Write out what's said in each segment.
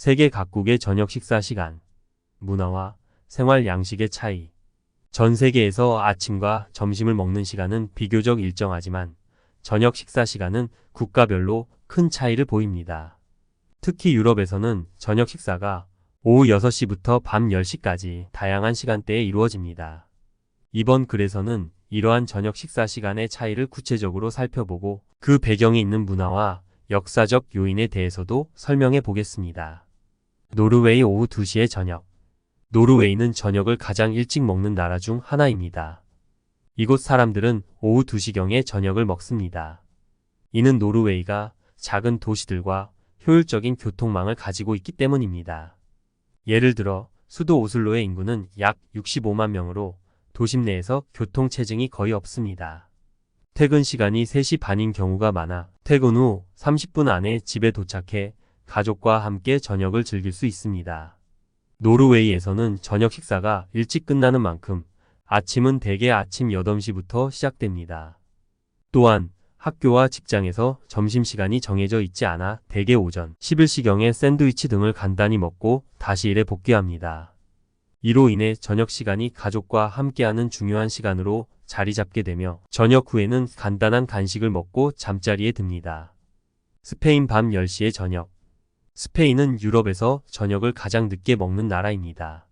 세계 각국의 저녁 식사 시간, 문화와 생활 양식의 차이. 전 세계에서 아침과 점심을 먹는 시간은 비교적 일정하지만 저녁 식사 시간은 국가별로 큰 차이를 보입니다. 특히 유럽에서는 저녁 식사가 오후 6시부터 밤 10시까지 다양한 시간대에 이루어집니다. 이번 글에서는 이러한 저녁 식사 시간의 차이를 구체적으로 살펴보고 그 배경에 있는 문화와 역사적 요인에 대해서도 설명해 보겠습니다. 노르웨이 오후 2시의 저녁. 노르웨이는 저녁을 가장 일찍 먹는 나라 중 하나입니다. 이곳 사람들은 오후 2시경에 저녁을 먹습니다. 이는 노르웨이가 작은 도시들과 효율적인 교통망을 가지고 있기 때문입니다. 예를 들어 수도 오슬로의 인구는 약 65만 명으로 도심 내에서 교통체증이 거의 없습니다. 퇴근 시간이 3시 반인 경우가 많아 퇴근 후 30분 안에 집에 도착해 가족과 함께 저녁을 즐길 수 있습니다. 노르웨이에서는 저녁 식사가 일찍 끝나는 만큼 아침은 대개 아침 8시부터 시작됩니다. 또한 학교와 직장에서 점심시간이 정해져 있지 않아 대개 오전 11시경에 샌드위치 등을 간단히 먹고 다시 일에 복귀합니다. 이로 인해 저녁 시간이 가족과 함께하는 중요한 시간으로 자리 잡게 되며 저녁 후에는 간단한 간식을 먹고 잠자리에 듭니다. 스페인 밤 10시의 저녁. 스페인은 유럽에서 저녁을 가장 늦게 먹는 나라입니다.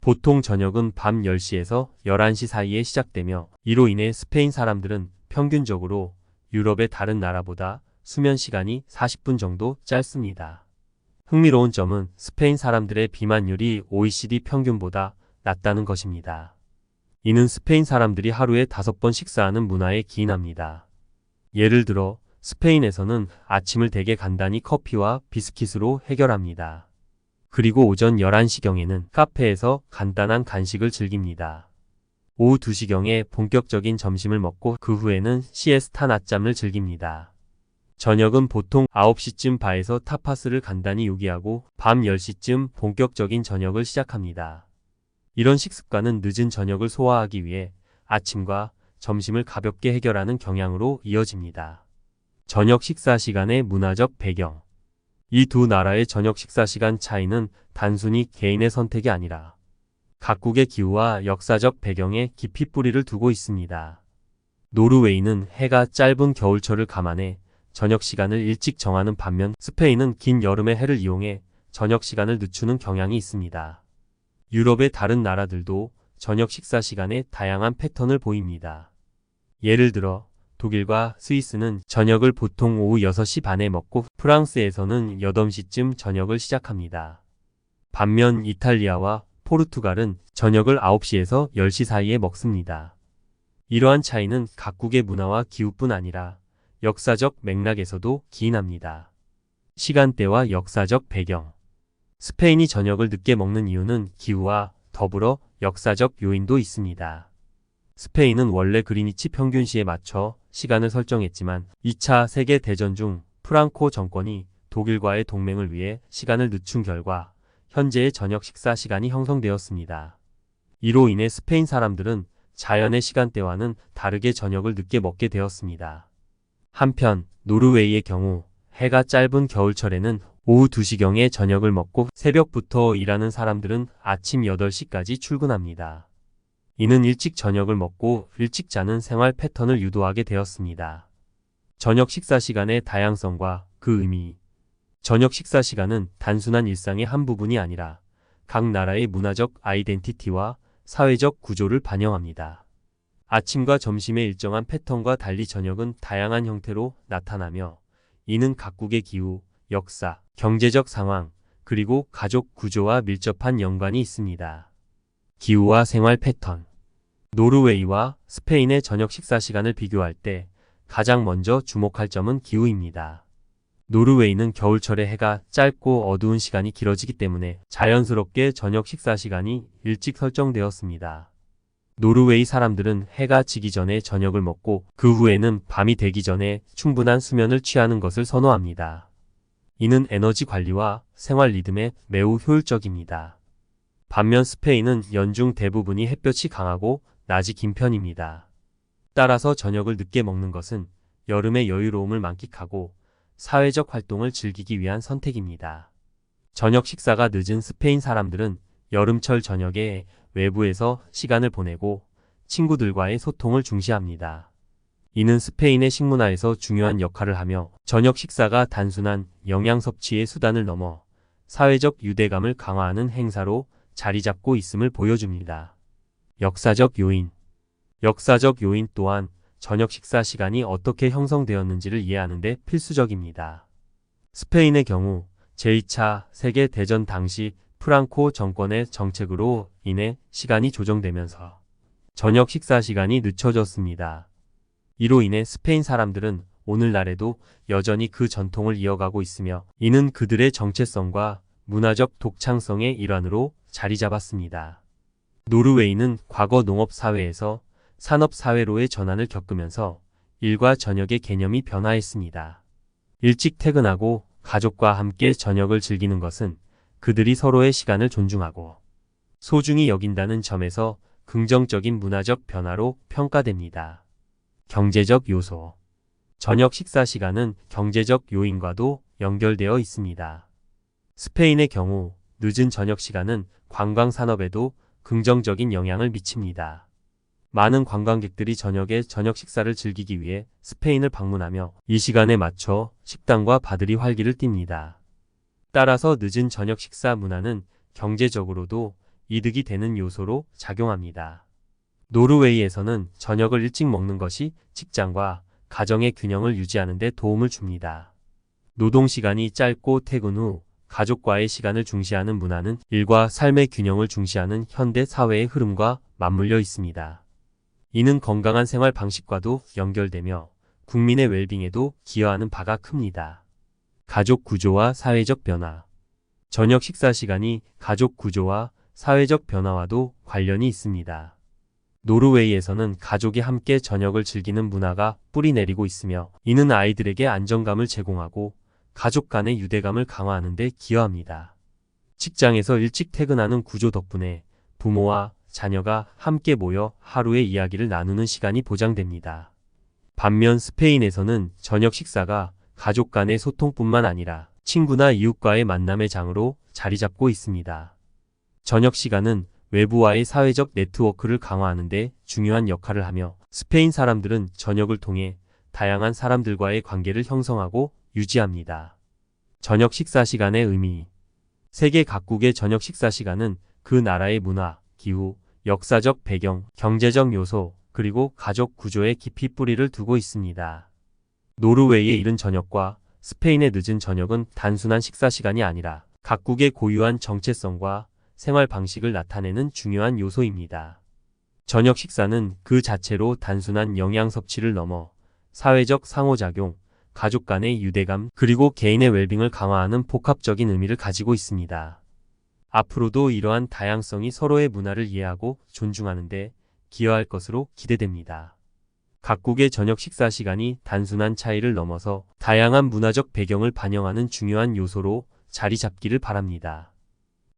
보통 저녁은 밤 10시에서 11시 사이에 시작되며 이로 인해 스페인 사람들은 평균적으로 유럽의 다른 나라보다 수면 시간이 40분 정도 짧습니다. 흥미로운 점은 스페인 사람들의 비만율이 OECD 평균보다 낮다는 것입니다. 이는 스페인 사람들이 하루에 5번 식사하는 문화에 기인합니다. 예를 들어 스페인에서는 아침을 대개 간단히 커피와 비스킷으로 해결합니다. 그리고 오전 11시경에는 카페에서 간단한 간식을 즐깁니다. 오후 2시경에 본격적인 점심을 먹고 그 후에는 시에스타 낮잠을 즐깁니다. 저녁은 보통 9시쯤 바에서 타파스를 간단히 요기하고 밤 10시쯤 본격적인 저녁을 시작합니다. 이런 식습관은 늦은 저녁을 소화하기 위해 아침과 점심을 가볍게 해결하는 경향으로 이어집니다. 저녁 식사 시간의 문화적 배경. 이 두 나라의 저녁 식사 시간 차이는 단순히 개인의 선택이 아니라 각국의 기후와 역사적 배경에 깊이 뿌리를 두고 있습니다. 노르웨이는 해가 짧은 겨울철을 감안해 저녁 시간을 일찍 정하는 반면 스페인은 긴 여름의 해를 이용해 저녁 시간을 늦추는 경향이 있습니다. 유럽의 다른 나라들도 저녁 식사 시간에 다양한 패턴을 보입니다. 예를 들어 독일과 스위스는 저녁을 보통 오후 6시 반에 먹고 프랑스에서는 8시쯤 저녁을 시작합니다. 반면 이탈리아와 포르투갈은 저녁을 9시에서 10시 사이에 먹습니다. 이러한 차이는 각국의 문화와 기후뿐 아니라 역사적 맥락에서도 기인합니다. 시간대와 역사적 배경. 스페인이 저녁을 늦게 먹는 이유는 기후와 더불어 역사적 요인도 있습니다. 스페인은 원래 그리니치 평균시에 맞춰 시간을 설정했지만 2차 세계대전 중 프랑코 정권이 독일과의 동맹을 위해 시간을 늦춘 결과 현재의 저녁 식사 시간이 형성되었습니다. 이로 인해 스페인 사람들은 자연의 시간대와는 다르게 저녁을 늦게 먹게 되었습니다. 한편 노르웨이의 경우 해가 짧은 겨울철에는 오후 2시경에 저녁을 먹고 새벽부터 일하는 사람들은 아침 8시까지 출근합니다. 이는 일찍 저녁을 먹고 일찍 자는 생활 패턴을 유도하게 되었습니다. 저녁 식사 시간의 다양성과 그 의미. 저녁 식사 시간은 단순한 일상의 한 부분이 아니라 각 나라의 문화적 아이덴티티와 사회적 구조를 반영합니다. 아침과 점심의 일정한 패턴과 달리 저녁은 다양한 형태로 나타나며 이는 각국의 기후, 역사, 경제적 상황, 그리고 가족 구조와 밀접한 연관이 있습니다. 기후와 생활 패턴. 노르웨이와 스페인의 저녁 식사 시간을 비교할 때 가장 먼저 주목할 점은 기후입니다. 노르웨이는 겨울철에 해가 짧고 어두운 시간이 길어지기 때문에 자연스럽게 저녁 식사 시간이 일찍 설정되었습니다. 노르웨이 사람들은 해가 지기 전에 저녁을 먹고 그 후에는 밤이 되기 전에 충분한 수면을 취하는 것을 선호합니다. 이는 에너지 관리와 생활 리듬에 매우 효율적입니다. 반면 스페인은 연중 대부분이 햇볕이 강하고 낮이 긴 편입니다. 따라서 저녁을 늦게 먹는 것은 여름의 여유로움을 만끽하고 사회적 활동을 즐기기 위한 선택입니다. 저녁 식사가 늦은 스페인 사람들은 여름철 저녁에 외부에서 시간을 보내고 친구들과의 소통을 중시합니다. 이는 스페인의 식문화에서 중요한 역할을 하며 저녁 식사가 단순한 영양 섭취의 수단을 넘어 사회적 유대감을 강화하는 행사로 자리 잡고 있음을 보여줍니다. 역사적 요인. 역사적 요인 또한 저녁 식사 시간이 어떻게 형성되었는지를 이해하는 데 필수적입니다. 스페인의 경우 제2차 세계대전 당시 프랑코 정권의 정책으로 인해 시간이 조정되면서 저녁 식사 시간이 늦춰졌습니다. 이로 인해 스페인 사람들은 오늘날에도 여전히 그 전통을 이어가고 있으며 이는 그들의 정체성과 문화적 독창성의 일환으로 자리 잡았습니다. 노르웨이는 과거 농업사회에서 산업사회로의 전환을 겪으면서 일과 저녁의 개념이 변화했습니다. 일찍 퇴근하고 가족과 함께 저녁을 즐기는 것은 그들이 서로의 시간을 존중하고 소중히 여긴다는 점에서 긍정적인 문화적 변화로 평가됩니다. 경제적 요소. 저녁 식사 시간은 경제적 요인과도 연결되어 있습니다. 스페인의 경우 늦은 저녁 시간은 관광 산업에도 긍정적인 영향을 미칩니다. 많은 관광객들이 저녁에 저녁 식사를 즐기기 위해 스페인을 방문하며 이 시간에 맞춰 식당과 바들이 활기를 띱니다. 따라서 늦은 저녁 식사 문화는 경제적으로도 이득이 되는 요소로 작용합니다. 노르웨이에서는 저녁을 일찍 먹는 것이 직장과 가정의 균형을 유지하는 데 도움을 줍니다. 노동시간이 짧고 퇴근 후 가족과의 시간을 중시하는 문화는 일과 삶의 균형을 중시하는 현대 사회의 흐름과 맞물려 있습니다. 이는 건강한 생활 방식과도 연결되며 국민의 웰빙에도 기여하는 바가 큽니다. 가족 구조와 사회적 변화. 저녁 식사 시간이 가족 구조와 사회적 변화와도 관련이 있습니다. 노르웨이에서는 가족이 함께 저녁을 즐기는 문화가 뿌리내리고 있으며 이는 아이들에게 안정감을 제공하고 가족 간의 유대감을 강화하는 데 기여합니다. 직장에서 일찍 퇴근하는 구조 덕분에 부모와 자녀가 함께 모여 하루의 이야기를 나누는 시간이 보장됩니다. 반면 스페인에서는 저녁 식사가 가족 간의 소통뿐만 아니라 친구나 이웃과의 만남의 장으로 자리 잡고 있습니다. 저녁 시간은 외부와의 사회적 네트워크를 강화하는 데 중요한 역할을 하며 스페인 사람들은 저녁을 통해 다양한 사람들과의 관계를 형성하고 유지합니다. 저녁 식사 시간의 의미. 세계 각국의 저녁 식사 시간은 그 나라의 문화, 기후, 역사적 배경, 경제적 요소, 그리고 가족 구조에 깊이 뿌리를 두고 있습니다. 노르웨이의 이른 저녁과 스페인의 늦은 저녁은 단순한 식사 시간이 아니라 각국의 고유한 정체성과 생활 방식을 나타내는 중요한 요소입니다. 저녁 식사는 그 자체로 단순한 영양 섭취를 넘어 사회적 상호작용, 가족 간의 유대감, 그리고 개인의 웰빙을 강화하는 복합적인 의미를 가지고 있습니다. 앞으로도 이러한 다양성이 서로의 문화를 이해하고 존중하는 데 기여할 것으로 기대됩니다. 각국의 저녁 식사 시간이 단순한 차이를 넘어서 다양한 문화적 배경을 반영하는 중요한 요소로 자리 잡기를 바랍니다.